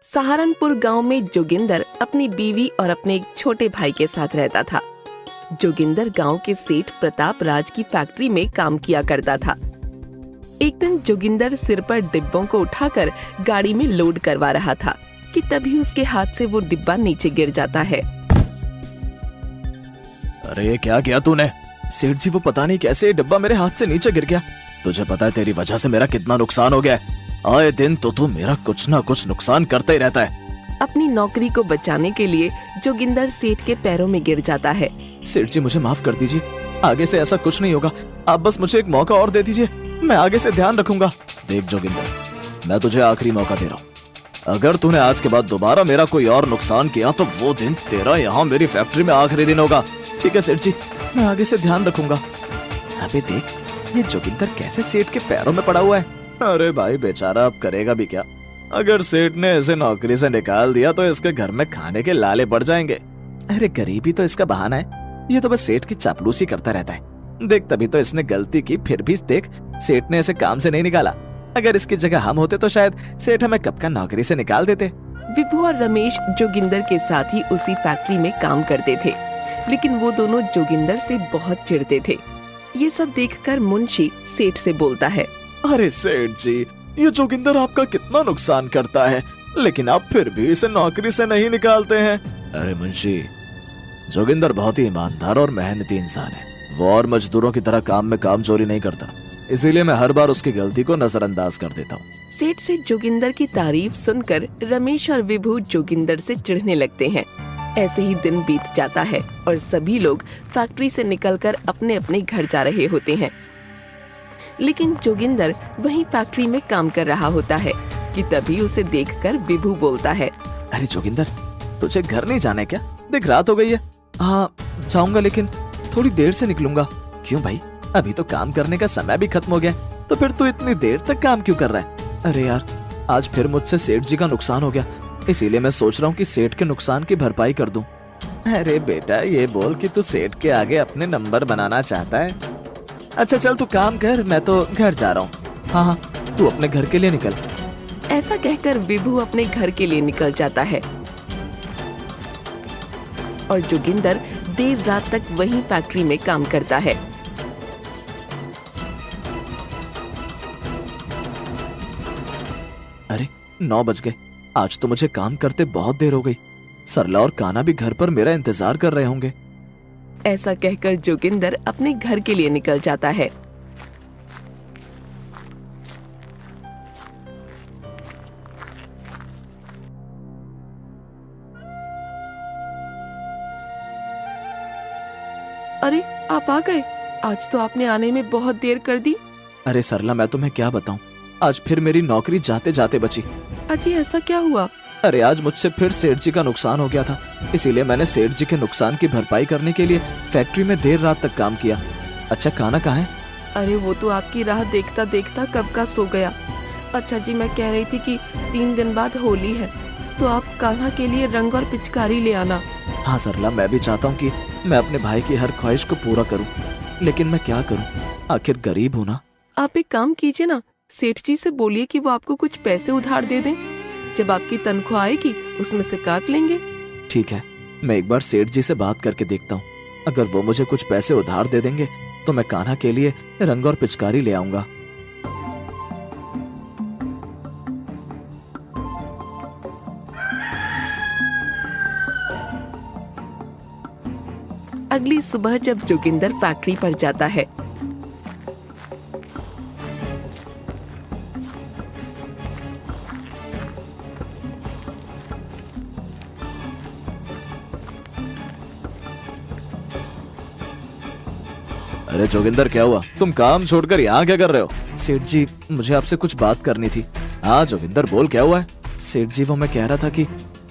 सहारनपुर गांव में जोगिंदर अपनी बीवी और अपने एक छोटे भाई के साथ रहता था। जोगिंदर गांव के सेठ प्रताप राज की फैक्ट्री में काम किया करता था। एक दिन जोगिंदर सिर पर डिब्बों को उठाकर गाड़ी में लोड करवा रहा था कि तभी उसके हाथ से वो डिब्बा नीचे गिर जाता है। अरे ये क्या किया तूने? सेठ जी, वो पता नहीं कैसे डिब्बा मेरे हाथ से नीचे गिर गया। तुझे पता है तेरी वजह से मेरा कितना नुकसान हो गया है। आए दिन तो तू मेरा कुछ ना कुछ नुकसान करता ही रहता है। अपनी नौकरी को बचाने के लिए जोगिंदर सेठ के पैरों में गिर जाता है। सेठ जी, मुझे माफ कर दीजिए, आगे से ऐसा कुछ नहीं होगा। आप बस मुझे एक मौका और दे दीजिए, मैं आगे से ध्यान रखूंगा। देख जोगिंदर, मैं तुझे आखिरी मौका दे रहा हूँ। अगर तूने आज के बाद दोबारा मेरा कोई और नुकसान किया तो वो दिन तेरा यहाँ मेरी फैक्ट्री में आखिरी दिन होगा। ठीक है सेठ जी, मैं आगे से ध्यान रखूंगा। अबे देख, ये जोगिंदर कैसे सेठ के पैरों में पड़ा हुआ है। अरे भाई बेचारा, अब करेगा भी क्या? अगर सेठ ने इसे नौकरी से निकाल दिया तो इसके घर में खाने के लाले पड़ जाएंगे। अरे गरीबी तो इसका बहाना है, ये तो बस सेठ की चापलूसी करता रहता है। देख, तभी तो इसने गलती की, फिर भी देख सेठ ने इसे काम से नहीं निकाला। अगर इसकी जगह हम होते तो शायद सेठ हमें कब का नौकरी से निकाल देते। विभू और रमेश जोगिंदर के साथ ही उसी फैक्ट्री में काम करते थे, लेकिन वो दोनों जोगिंदर से बहुत चिढ़ते थे। ये सब देखकर मुंशी सेठ से बोलता है, अरे सेठ जी, ये जोगिंदर आपका कितना नुकसान करता है, लेकिन आप फिर भी इसे नौकरी से नहीं निकालते हैं। अरे मुंशी, जोगिंदर बहुत ही ईमानदार और मेहनती इंसान है। वो और मजदूरों की तरह काम में काम चोरी नहीं करता, इसीलिए मैं हर बार उसकी गलती को नजरअंदाज कर देता हूँ। सेठ से जोगिंदर की तारीफ सुनकर रमेश और विभू जोगिंदर से चिढ़ने लगते हैं। ऐसे ही दिन बीत जाता है और सभी लोग फैक्ट्री से निकलकर अपने अपने घर जा रहे होते हैं, लेकिन जोगिंदर वहीं फैक्ट्री में काम कर रहा होता है कि तभी उसे देखकर विभू बोलता है, अरे जोगिंदर, तुझे घर नहीं जाना है क्या? देख रात हो गई है। हाँ जाऊंगा, लेकिन थोड़ी देर से निकलूंगा। क्यों भाई, अभी तो काम करने का समय भी खत्म हो गया, तो फिर तू इतनी देर तक काम क्यों कर रहा है? अरे यार, आज फिर मुझसे सेठ जी का नुकसान हो गया, इसीलिए मैं सोच रहा हूँ कि सेठ के नुकसान की भरपाई कर दूं। अरे बेटा, ये बोल कि तू सेठ के आगे अपने नंबर बनाना चाहता है। अच्छा चल, तू काम कर, मैं तो घर जा रहा हूँ। हाँ हाँ, तू अपने घर के लिए निकल। ऐसा कहकर विभू अपने घर के लिए निकल जाता है और जोगिंदर देर रात तक वहीं फैक्ट्री में काम करता है। अरे 9 बज गए, आज तो मुझे काम करते बहुत देर हो गई। सरला और काना भी घर पर मेरा इंतजार कर रहे होंगे। ऐसा कहकर जोगिंदर अपने घर के लिए निकल जाता है। अरे आप आ गए, आज तो आपने आने में बहुत देर कर दी। अरे सरला, मैं तुम्हें क्या बताऊं, आज फिर मेरी नौकरी जाते जाते बची। अजी ऐसा क्या हुआ? अरे आज मुझसे फिर सेठ जी का नुकसान हो गया था, इसीलिए मैंने सेठ जी के नुकसान की भरपाई करने के लिए फैक्ट्री में देर रात तक काम किया। अच्छा काना कहाँ है? अरे वो तो आपकी राह देखता देखता कब का सो गया। अच्छा जी, मैं कह रही थी कि 3 दिन बाद होली है, तो आप कान्हा के लिए रंग और पिचकारी ले आना। हाँ सरला, मैं भी चाहता हूँ कि मैं अपने भाई की हर ख्वाहिश को पूरा करूँ, लेकिन मैं क्या करूँ, आखिर गरीब हूँ ना। आप एक काम कीजिए ना, सेठ जी से बोलिए कि वो आपको कुछ पैसे उधार दे दें। जब आपकी तनख्वाह आएगी उसमें से काट लेंगे। ठीक है, मैं एक बार सेठ जी से बात करके देखता हूँ। अगर वो मुझे कुछ पैसे उधार दे देंगे तो मैं कान्हा के लिए रंग और पिचकारी ले आऊंगा। अगली सुबह जब जोगिंदर फैक्ट्री पर जाता है अरे जोगिंदर, क्या हुआ? तुम काम छोड़कर यहाँ क्या कर रहे हो? सेठ जी, मुझे आपसे कुछ बात करनी थी। हाँ जोगिंदर, बोल क्या हुआ है? सेठ जी, वो मैं कह रहा था कि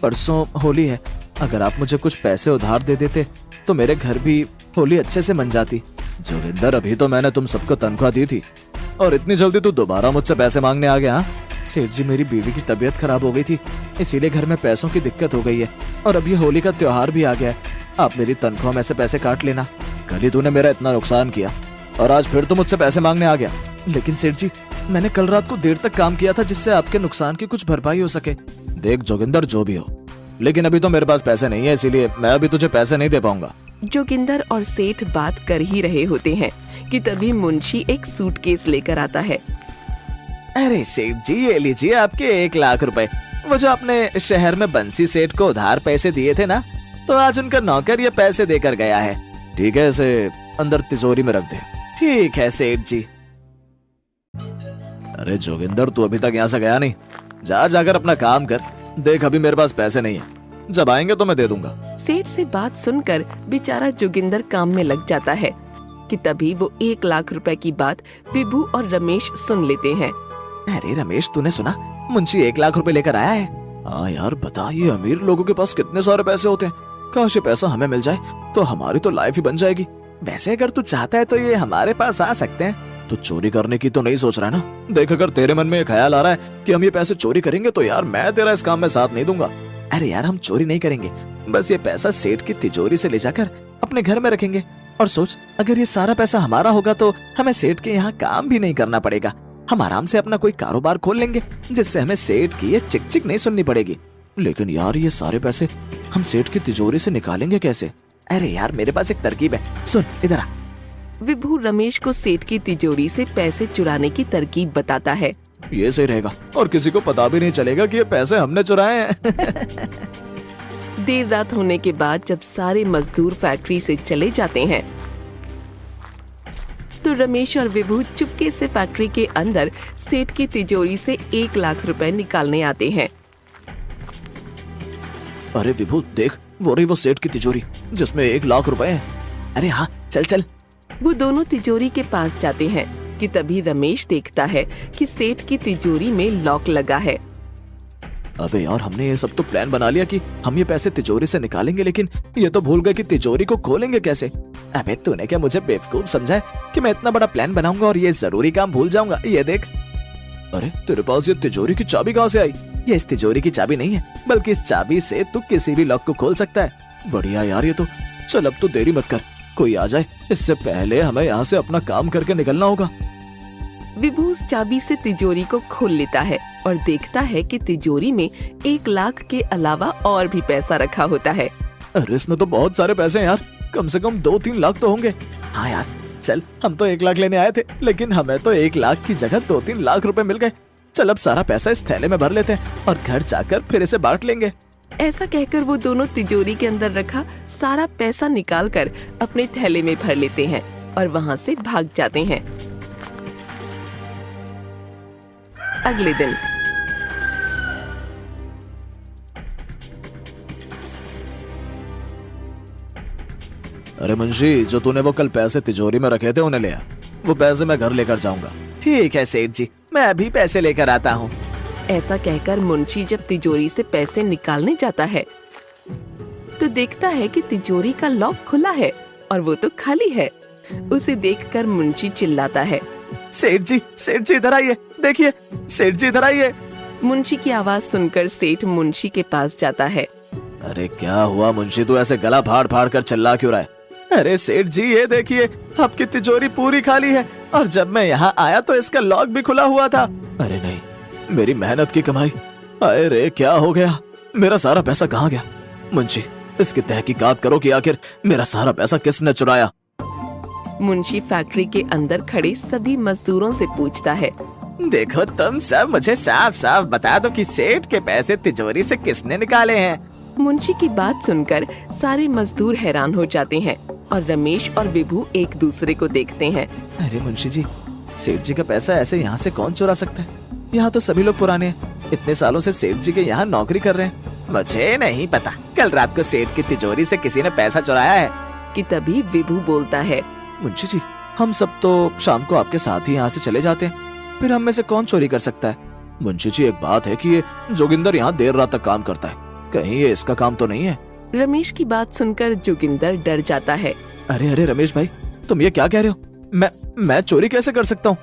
परसों होली है, अगर आप मुझे कुछ पैसे उधार दे देते तो मेरे घर भी होली अच्छे से मन जाती। जोगिंदर, अभी तो मैंने तुम सबको तनख्वाह दी थी और इतनी जल्दी तू दोबारा मुझसे पैसे मांगने आ गया? सेठ जी, मेरी बीवी की तबीयत खराब हो गई थी, इसीलिए घर में पैसों की दिक्कत हो गई है, और अब ये होली का त्योहार भी आ गया है। आप मेरी तनख्वाह में से पैसे काट लेना। कल ही तूने मेरा इतना नुकसान किया और आज फिर तू मुझसे पैसे मांगने आ गया। लेकिन सेठ जी, मैंने कल रात को देर तक काम किया था जिससे आपके नुकसान की कुछ भरपाई हो सके। देख जोगिंदर, जो भी हो, लेकिन अभी तो मेरे पास पैसे नहीं है, इसीलिए मैं अभी तुझे पैसे नहीं दे पाऊंगा। जोगिंदर और सेठ बात कर ही रहे होते हैं कि तभी मुंशी एक सूटकेस लेकर आता है। अरे सेठ जी, ये लीजिए आपके 1 लाख रुपए। वो जो आपने शहर में बंसी सेठ को उधार पैसे दिए थे ना, तो आज उनका नौकर ये पैसे देकर गया है। ठीक है, इसे अंदर तिजोरी में रख दे। ठीक है सेठ जी। अरे जोगिंदर, तू अभी तक यहाँ से गया नहीं? जाकर अपना काम कर। देख, अभी मेरे पास पैसे नहीं है, जब आएंगे तो मैं दे दूंगा। सेठ से बात सुनकर बेचारा जोगिंदर काम में लग जाता है कि तभी वो 1 लाख रुपए की बात विभू और रमेश सुन लेते हैं। अरे रमेश, तूने सुना? मुंशी 1 लाख रुपए लेकर आया है। हाँ यार, बता, ये अमीर लोगों के पास कितने सारे पैसे होते हैं। काश ये पैसा हमें मिल जाए तो हमारी तो लाइफ ही बन जाएगी। वैसे अगर तू चाहता है तो ये हमारे पास आ सकते हैं। तो चोरी करने की तो नहीं सोच रहा है ना? देख, अगर तेरे मन में ये ख्याल आ रहा है कि हम ये पैसे चोरी करेंगे तो यार मैं तेरा इस काम में साथ नहीं दूंगा। अरे यार, हम चोरी नहीं करेंगे, बस ये पैसा सेठ की तिजोरी से ले जाकर अपने घर में रखेंगे। और सोच, अगर ये सारा पैसा हमारा होगा तो हमें सेठ के यहाँ काम भी नहीं करना पड़ेगा। हम आराम से अपना कोई कारोबार खोल लेंगे जिससे हमें सेठ की ये चिक चिक नहीं सुननी पड़ेगी। लेकिन यार, ये सारे पैसे हम सेठ की तिजोरी से निकालेंगे कैसे? अरे यार, मेरे पास एक तरकीब है, सुन इधर आ। विभू रमेश को सेठ की तिजोरी से पैसे चुराने की तरकीब बताता है। ये सही रहेगा और किसी को पता भी नहीं चलेगा कि ये पैसे हमने चुराए हैं। देर रात होने के बाद जब सारे मजदूर फैक्ट्री से चले जाते हैं तो रमेश और विभू चुपके से फैक्ट्री के अंदर सेठ की तिजोरी से 1 लाख रुपए निकालने आते हैं। अरे विभू, देख, वो रही वो सेठ की तिजोरी जिसमें 1 लाख रुपए हैं। अरे हाँ, चल चल। वो दोनों तिजोरी के पास जाते हैं कि तभी रमेश देखता है कि सेठ की तिजोरी में लॉक लगा है। अबे यार, हमने ये सब तो प्लान बना लिया कि हम ये पैसे तिजोरी से निकालेंगे, लेकिन ये तो भूल गए कि तिजोरी को खोलेंगे कैसे। अबे तूने क्या मुझे बेवकूफ समझा है कि मैं इतना बड़ा प्लान बनाऊंगा और ये जरूरी काम भूल जाऊंगा? ये देख। अरे तेरे पास ये तिजोरी की चाबी कहाँ से आई? ये इस तिजोरी की चाबी नहीं है, बल्कि इस चाबी से तू किसी भी लॉक को खोल सकता है। बढ़िया यार ये तो। चल अब तो देरी मत कर, कोई आ जाए इससे पहले हमें यहाँ से अपना काम करके निकलना होगा। विभू उस चाबी से तिजोरी को खोल लेता है और देखता है कि तिजोरी में 1 लाख के अलावा और भी पैसा रखा होता है। अरे इसमें तो बहुत सारे पैसे हैं यार, कम से कम 2-3 लाख तो होंगे। हाँ यार, चल, हम तो 1 लाख लेने आए थे, लेकिन हमें तो 1 लाख की जगह 2-3 लाख रुपए मिल गए। चल अब सारा पैसा इस थैले में भर लेते हैं और घर जाकर फिर इसे बांट लेंगे। ऐसा कहकर वो दोनों तिजोरी के अंदर रखा सारा पैसा निकालकर अपने थैले में भर लेते हैं और वहाँ से भाग जाते हैं। अगले दिन अरे मुंशी, जो तूने वो कल पैसे तिजोरी में रखे थे उन्हें ले आ। वो पैसे मैं घर लेकर जाऊंगा। ठीक है सेठ जी, मैं अभी पैसे लेकर आता हूँ। ऐसा कहकर मुंशी जब तिजोरी से पैसे निकालने जाता है तो देखता है कि तिजोरी का लॉक खुला है और वो तो खाली है। उसे देखकर मुंशी चिल्लाता है, सेठ जी इधर आइए, देखिए सेठ जी इधर आइए। मुंशी की आवाज सुनकर सेठ मुंशी के पास जाता है। अरे क्या हुआ मुंशी, तू ऐसे गला फाड़ फाड़ कर चिल्ला क्यों रहा है? अरे सेठ जी, ये देखिए आपकी तिजोरी पूरी खाली है और जब मैं यहाँ आया तो इसका लॉक भी खुला हुआ था। अरे नहीं, मेरी मेहनत की कमाई। अरे क्या हो गया, मेरा सारा पैसा कहाँ गया? मुंशी, इसकी तहकीकात करो कि आखिर मेरा सारा पैसा किसने चुराया। मुंशी फैक्ट्री के अंदर खड़े सभी मजदूरों से पूछता है, देखो तुम सब मुझे साफ साफ बता दो कि सेठ के पैसे तिजोरी से किसने निकाले हैं। मुंशी की बात सुनकर सारे मजदूर हैरान हो जाते हैं और रमेश और विभू एक दूसरे को देखते हैं। अरे मुंशी जी, सेठ जी का पैसा ऐसे यहाँ से कौन चुरा सकता है? यहाँ तो सभी लोग पुराने हैं, इतने सालों से सेठ जी के यहाँ नौकरी कर रहे हैं। मुझे नहीं पता, कल रात को सेठ की तिजोरी से किसी ने पैसा चुराया है। कि तभी विभू बोलता है, मुंशी जी, हम सब तो शाम को आपके साथ ही यहाँ से चले जाते हैं, फिर हम में से कौन चोरी कर सकता है? मुंशी जी, एक बात है कि ये जोगिंदर यहाँ देर रात तक काम करता है, कहीं ये इसका काम तो नहीं है? रमेश की बात सुनकर जोगिंदर डर जाता है। अरे रमेश भाई, तुम ये क्या कह रहे हो? मैं चोरी कैसे कर सकता हूँ?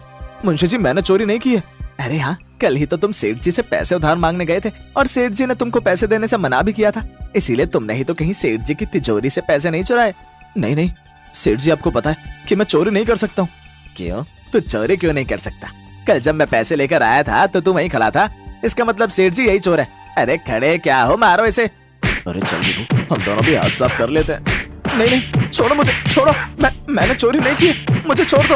मुंशी जी, मैंने चोरी नहीं की है। अरे हाँ, कल ही तो तुम सेठ जी से पैसे उधार मांगने गए थे और सेठ जी ने तुमको पैसे देने से मना भी किया था, इसीलिए तुमने ही तो कहीं सेठ जी की तिजोरी से पैसे नहीं चुराए। नहीं, सेठ जी, आपको पता है कि मैं चोरी नहीं कर सकता हूँ। क्यों? तू चोरी क्यों नहीं कर सकता? कल जब मैं पैसे लेकर आया था तो तू वहीं खड़ा था। इसका मतलब सेठ जी यही चोर है। अरे खड़े क्या हो, मारो इसे। अरे चल विभू, हम दोनों भी हाथ साफ कर लेते हैं। नहीं नहीं, छोड़ो मुझे, छोड़ो। मैंने चोरी नहीं की, मुझे छोड़ दो।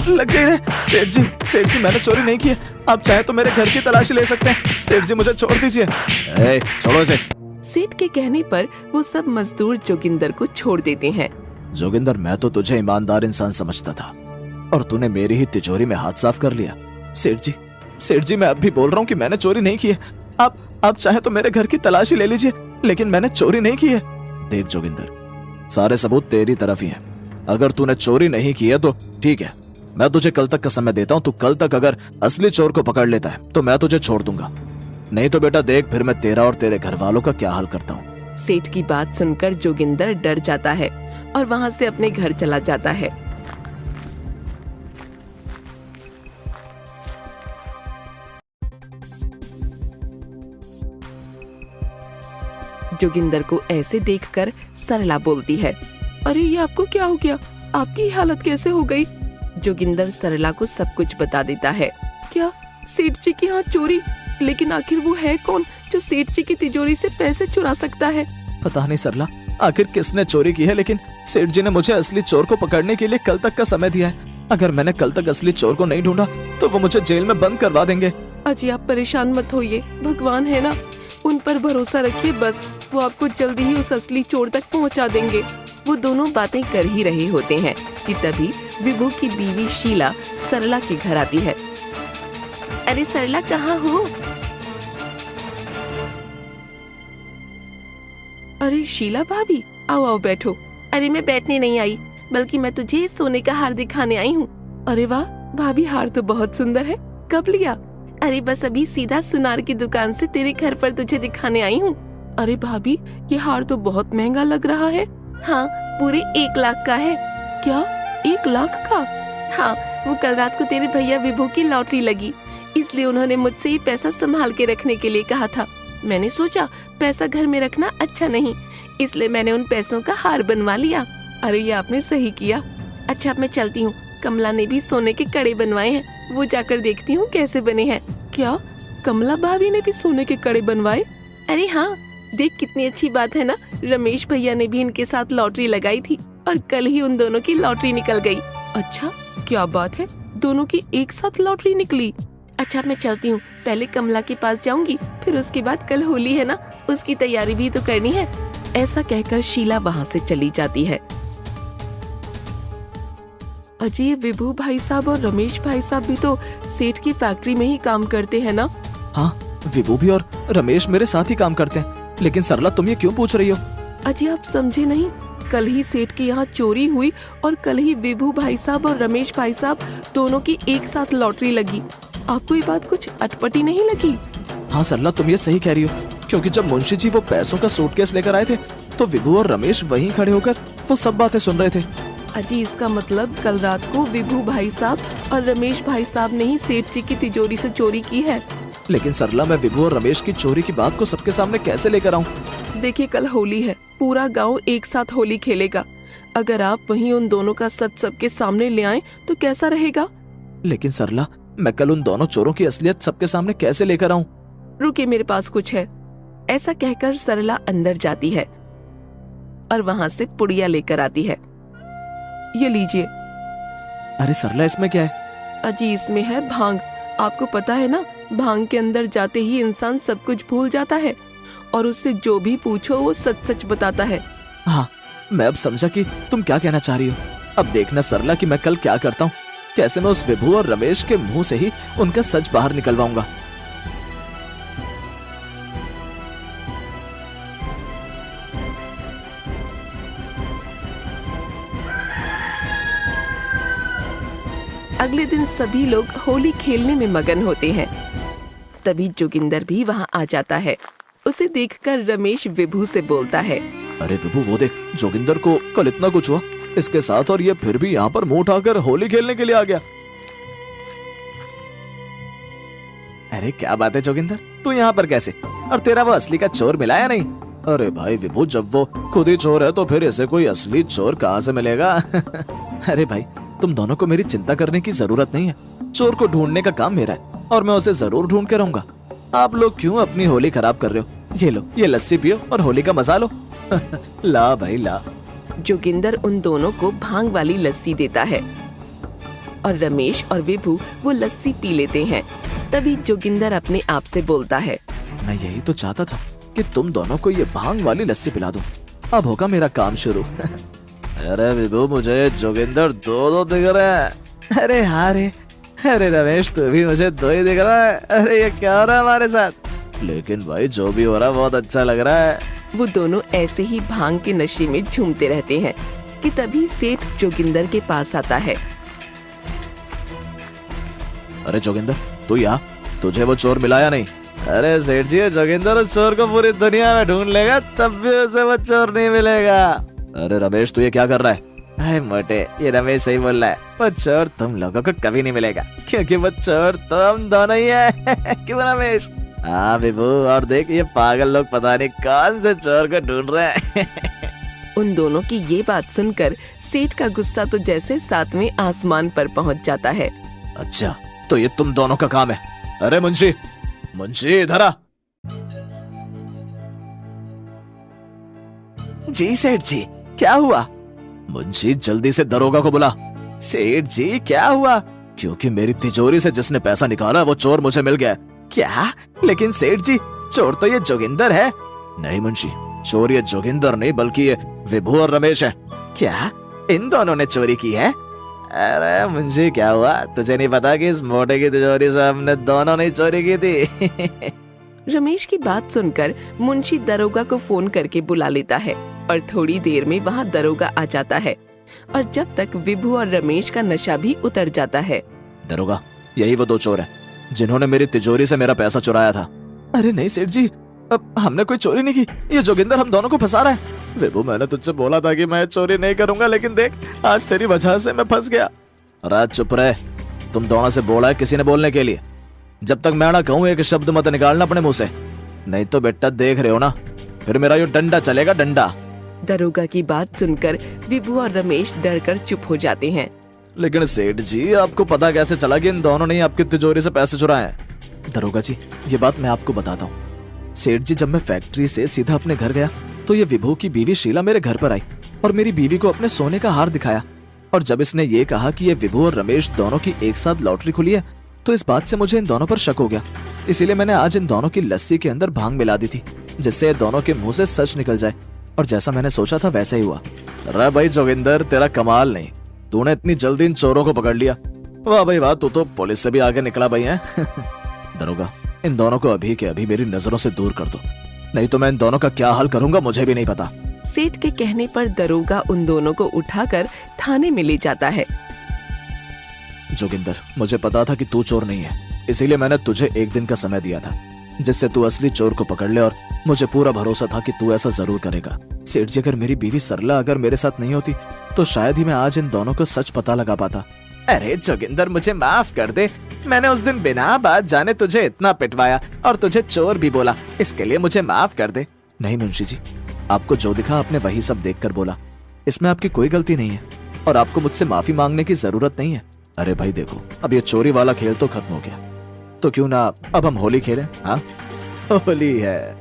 लग गई रे। सेठ जी मैंने चोरी नहीं की है। आप चाहे तो मेरे घर की तलाशी ले सकते हैं। सेठ जी मुझे छोड़ दीजिए। छोड़ो इसे। सेठ के कहने पर वो सब मजदूर जोगिंदर को छोड़ देते हैं। जोगिंदर, मैं तो तुझे ईमानदार इंसान समझता था और तूने मेरी ही तिजोरी में हाथ साफ कर लिया। सेठ जी मैं अब भी बोल रहा हूँ कि मैंने चोरी नहीं की है। आप चाहे तो मेरे घर की तलाशी ले लीजिए, लेकिन मैंने चोरी नहीं की है। देख जोगिंदर, सारे सबूत तेरी तरफ ही हैं। अगर तूने चोरी नहीं की है तो ठीक है, मैं तुझे कल तक का समय देता हूँ। तू कल तक अगर असली चोर को पकड़ लेता है तो मैं तुझे छोड़ दूंगा, नहीं तो बेटा देख फिर मैं तेरा और तेरे घर वालों का क्या हाल करता हूँ। सेठ की बात सुनकर जोगिंदर डर जाता है और वहाँ से अपने घर चला जाता है। जोगिंदर को ऐसे देखकर सरला बोलती है, अरे ये आपको क्या हो गया? आपकी हालत कैसे हो गई? जोगिंदर सरला को सब कुछ बता देता है। क्या सेठ जी के यहाँ चोरी? लेकिन आखिर वो है कौन जो सेठ जी की तिजोरी से पैसे चुरा सकता है? पता नहीं सरला, आखिर किसने चोरी की है, लेकिन सेठ जी ने मुझे असली चोर को पकड़ने के लिए कल तक का समय दिया है। अगर मैंने कल तक असली चोर को नहीं ढूंढा तो वो मुझे जेल में बंद करवा देंगे। अजी आप परेशान मत होइए, भगवान है ना, उन पर भरोसा रखिए। बस वो आपको जल्दी ही उस असली चोर तक पहुंचा देंगे। वो दोनों बातें कर ही रहे होते हैं कि तभी विभू की बीवी शीला सरला के घर आती है। अरे सरला कहाँ हो? अरे शीला भाभी, आओ आओ बैठो। अरे मैं बैठने नहीं आई, बल्कि मैं तुझे सोने का हार दिखाने आई हूँ। अरे वाह भाभी, हार तो बहुत सुंदर है, कब लिया? अरे बस अभी सीधा सुनार की दुकान से तेरे घर पर तुझे दिखाने आई हूँ। अरे भाभी, ये हार तो बहुत महंगा लग रहा है। हाँ, पूरे 1 लाख का है। क्या 1 लाख का? हाँ, वो कल रात को तेरे भैया विभू की लॉटरी लगी, इसलिए उन्होंने मुझसे ये पैसा संभाल के रखने के लिए कहा था। मैंने सोचा पैसा घर में रखना अच्छा नहीं, इसलिए मैंने उन पैसों का हार बनवा लिया। अरे ये आपने सही किया। अच्छा अब मैं चलती हूँ, कमला ने भी सोने के कड़े बनवाए हैं, वो जाकर देखती हूँ कैसे बने हैं। क्या कमला भाभी ने भी सोने के कड़े बनवाए? अरे हाँ, देख कितनी अच्छी बात है ना, रमेश भैया ने भी इनके साथ लॉटरी लगाई थी और कल ही उन दोनों की लॉटरी निकल गई। अच्छा क्या बात है, दोनों की एक साथ लॉटरी निकली। अच्छा मैं चलती हूँ, पहले कमला के पास जाऊंगी, फिर उसके बाद कल होली है ना, उसकी तैयारी भी तो करनी है। ऐसा कहकर शीला वहाँ से चली जाती है। अजी विभू भाई साहब और रमेश भाई साहब भी तो सेठ की फैक्ट्री में ही काम करते हैं ना? हाँ, विभू भी और रमेश मेरे साथ ही काम करते हैं। लेकिन सरला तुम ये क्यों पूछ रही हो? अजी आप समझे नहीं, कल ही सेठ के यहाँ चोरी हुई और कल ही विभू भाई साहब और रमेश भाई साहब दोनों की एक साथ लॉटरी लगी। आपको ये बात कुछ अटपटी नहीं लगी? हाँ सरला, तुम ये सही कह रही हो, क्योंकि जब मुंशी जी वो पैसों का सूटकेस लेकर आए थे तो विभू और रमेश वहीं खड़े होकर वो सब बातें सुन रहे थे। अजी इसका मतलब कल रात को विभू भाई साहब और रमेश भाई साहब ने ही सेठ जी की तिजोरी से चोरी की है। लेकिन सरला, मैं विभू और रमेश की चोरी की बात को सबके सामने कैसे लेकर आऊं? देखिए कल होली है, पूरा गांव एक साथ होली खेलेगा। अगर आप वहीं उन दोनों का सच सबके सामने ले आएं तो कैसा रहेगा? लेकिन सरला, मैं कल उन दोनों चोरों की असलियत सबके सामने कैसे लेकर आऊं? रुकिए, मेरे पास कुछ है। ऐसा कहकर सरला अंदर जाती है और वहाँ से पुड़िया लेकर आती है। ये लीजिए। अरे सरला, इसमें क्या है? अजी इसमें है भांग। आपको पता है ना, भांग के अंदर जाते ही इंसान सब कुछ भूल जाता है और उससे जो भी पूछो वो सच सच बताता है। हाँ, मैं अब समझा कि तुम क्या कहना चाह रही हो। अब देखना सरला कि मैं कल क्या करता हूँ, कैसे मैं उस विभू और रमेश के मुंह से ही उनका सच बाहर निकलवाऊंगा। अगले दिन सभी लोग होली खेलने में मगन होते हैं। तभी जोगिंदर भी वहाँ आ जाता है। उसे देखकर रमेश विभू से बोलता है, अरे विभू, वो देख, जोगिंदर को कल इतना कुछ हुआ इसके साथ और ये फिर भी यहाँ पर मुंह उठाकर होली खेलने के लिए आ गया। अरे क्या बात है जोगिंदर, तू यहाँ पर कैसे? और तेरा वो असली का चोर मिला या नहीं? अरे भाई विभू, जब वो खुद ही चोर है तो फिर इसे कोई असली चोर कहाँ से मिलेगा? अरे भाई, तुम दोनों को मेरी चिंता करने की जरूरत नहीं है। चोर को ढूंढने का काम मेरा है और मैं उसे जरूर ढूंढ के रहूंगा। आप लोग क्यों अपनी होली खराब कर रहे हो? ये लो, ये लस्सी पियो और होली का मजा लो। ला भाई ला। जोगिंदर उन दोनों को भांग वाली लस्सी देता है और रमेश और विभू वो लस्सी पी लेते हैं। तभी जोगिंदर अपने आप से बोलता है, मैं यही तो चाहता था कि तुम दोनों को ये भांग वाली लस्सी पिला दो। अब होगा मेरा काम शुरू। अरे विभू, मुझे जोगिंदर दो दिख रहा है। अरे हाँ रे। अरे रमेश, तू भी मुझे दो ही दिख रहा है। अरे ये क्या हो रहा है हमारे साथ? लेकिन भाई जो भी हो रहा है बहुत अच्छा लग रहा है। वो दोनों ऐसे ही भांग के नशे में झूमते रहते हैं कि तभी सेठ जोगिंदर के पास आता है। अरे जोगिंदर, तू यहाँ? तुझे वो चोर मिला या नहीं? अरे सेठ जी, जोगिंदर उस चोर को पूरी दुनिया में ढूंढ लेगा, तब भी उसे वो चोर नहीं मिलेगा। अरे रमेश, तू ये क्या कर रहा है? अरे मोटे, ये रमेश सही बोल रहा है। वो चोर तुम लोगों को कभी नहीं मिलेगा, क्योंकि वो चोर तो हम दोनों ही है। क्यों रमेश? हाँ विभू, और देख ये पागल लोग पता नहीं कौन से चोर को ढूंढ रहे हैं। उन दोनों की ये बात सुनकर सेठ का गुस्सा तो जैसे सातवें आसमान पर पहुंच जाता है। अच्छा, तो ये तुम दोनों का काम है? अरे मुंशी, मुंशी इधर आ। जी सेठ जी, क्या हुआ? मुंशी, जल्दी से दरोगा को बुला। सेठ जी, क्या हुआ? क्योंकि मेरी तिजोरी से जिसने पैसा निकाला वो चोर मुझे मिल गया। क्या? लेकिन सेठ जी, चोर तो ये जोगिंदर है। नहीं मुंशी, चोर ये जोगिंदर नहीं बल्कि ये विभू और रमेश है। क्या? इन दोनों ने चोरी की है? अरे मुंशी, क्या हुआ? तुझे नहीं पता कि इस मोटे की तिजोरी से हमने दोनों ने चोरी की थी? रमेश की बात सुनकर मुंशी दरोगा को फोन करके बुला लेता है और थोड़ी देर में वहाँ दरोगा आ जाता है और जब तक विभू और रमेश का नशा भी उतर जाता है। दरोगा, यही वो दो चोर हैं जिन्होंने मेरी तिजोरी से मेरा पैसा चुराया था। अरे नहीं सेठ जी, अब हमने कोई चोरी नहीं की। ये जोगिंदर हम दोनों को फंसा रहा है। विभू, मैंने तुझसे बोला था कि मैं चोरी नहीं करूंगा, लेकिन देख आज तेरी वजह से मैं फंस गया। अरे चुप रहे, तुम दोनों से बोला है किसी ने बोलने के लिए? जब तक मैं ना कहूँ एक शब्द मत निकालना अपने मुंह से, नहीं तो बेटा देख रहे हो ना, फिर मेरा ये डंडा चलेगा, डंडा। दरोगा की बात सुनकर विभू और रमेश डरकर चुप हो जाते हैं। लेकिन सेठ जी, आपको पता कैसे चला कि इन दोनों ने ही आपकी तिजोरी से पैसे चुराए हैं? दरोगा जी, ये बात मैं आपको बताता हूँ। सेठ जी, जब मैं फैक्ट्री से सीधा अपने घर गया तो ये विभू की बीवी शीला मेरे घर पर आई और मेरी बीवी को अपने सोने का हार दिखाया। और जब इसने ये कहा कि ये विभू और रमेश दोनों की एक साथ लॉटरी खुली है, तो इस बात से मुझे इन दोनों पर शक हो गया। इसीलिए मैंने आज इन दोनों की लस्सी के अंदर भांग मिला दी थी, जिससे दोनों के मुंह से सच निकल जाए। और जैसा मैंने सोचा था वैसा ही हुआ। अरे भाई जोगिंदर, तेरा कमाल नहीं, तूने इतनी जल्दी इन चोरों को पकड़ लिया। वाह भाई वाह, तू तो पुलिस से भी आगे निकला भाई है। दरोगा, इन दोनों को अभी के अभी मेरी नजरों से दूर कर दो, नहीं तो मैं इन दोनों का क्या हाल करूंगा मुझे भी नहीं पता। सेठ के कहने पर दरोगा उन दोनों को उठाकर थाने में ले जाता है। जोगिंदर, मुझे पता था कि तू चोर नहीं है, इसीलिए मैंने तुझे एक दिन का समय दिया था जिससे तू असली चोर को पकड़ ले, और मुझे पूरा भरोसा था कि तू ऐसा जरूर करेगा। सेठ जी, अगर मेरी बीवी सरला अगर मेरे साथ नहीं होती तो शायद ही मैं आज इन दोनों को सच पता लगा पाता। अरे जोगिंदर, मुझे माफ कर दे, मैंने उस दिन बिना बात जाने तुझे इतना पिटवाया और तुझे चोर भी बोला, इसके लिए मुझे माफ कर दे। नहीं मुंशी जी, आपको जो दिखा आपने वही सब देखकर बोला, इसमें आपकी कोई गलती नहीं है और आपको मुझसे माफी मांगने की जरूरत नहीं है। अरे भाई देखो, अब ये चोरी वाला खेल तो खत्म हो गया, तो क्यों ना अब हम होली खेलें? हाँ, होली है।